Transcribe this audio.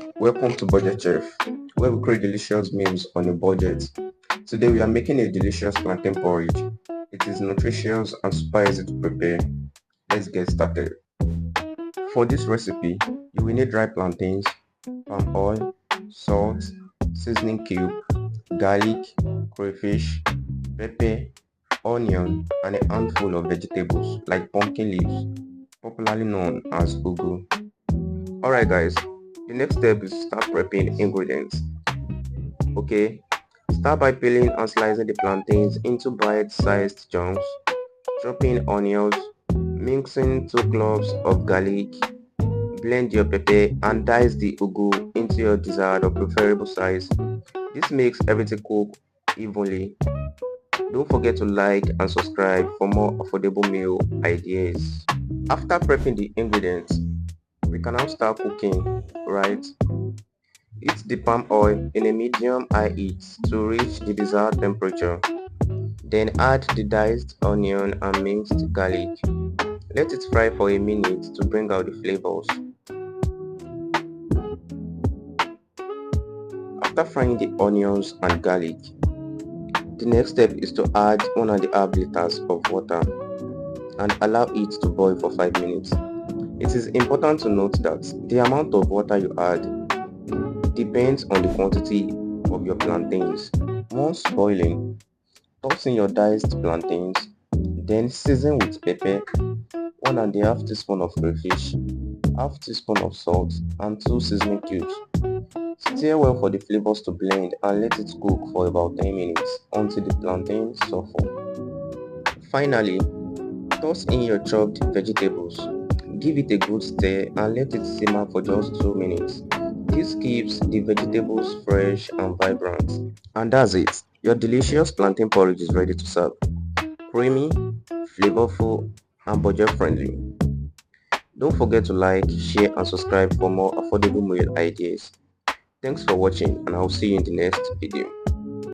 Welcome to Budget Chef, where we create delicious meals on a budget. Today we are making a delicious plantain porridge. It is nutritious and super easy to prepare. Let's get started. For this recipe, you will need dry plantains, palm oil, salt, seasoning cube, garlic, crayfish, pepper, onion, and a handful of vegetables like pumpkin leaves, popularly known as ugu. Alright guys, the next step is start prepping ingredients. Okay, start by peeling and slicing the plantains into bite-sized chunks, chopping onions, mixing 2 cloves of garlic, blend your pepper and dice the ugu into your desired or preferable size. This makes everything cook evenly. Don't forget to like and subscribe for more affordable meal ideas. After prepping the ingredients, we can now start cooking, right? Heat the palm oil in a medium-high heat to reach the desired temperature. Then add the diced onion and minced garlic. Let it fry for a minute to bring out the flavors. After frying the onions and garlic, the next step is to add 1.5 liters of water and allow it to boil for 5 minutes. It is important to note that the amount of water you add depends on the quantity of your plantains. Once boiling, toss in your diced plantains, then season with pepper, 1.5 teaspoon of crayfish, half teaspoon of salt, and 2 seasoning cubes. Stir well for the flavors to blend and let it cook for about 10 minutes until the plantains soften. Finally, toss in your chopped vegetables. Give it a good stir and let it simmer for just 2 minutes. This keeps the vegetables fresh and vibrant. And that's it. Your delicious plantain porridge is ready to serve. Creamy, flavorful, and budget friendly. Don't forget to like, share, and subscribe for more affordable meal ideas. Thanks for watching, and I'll see you in the next video.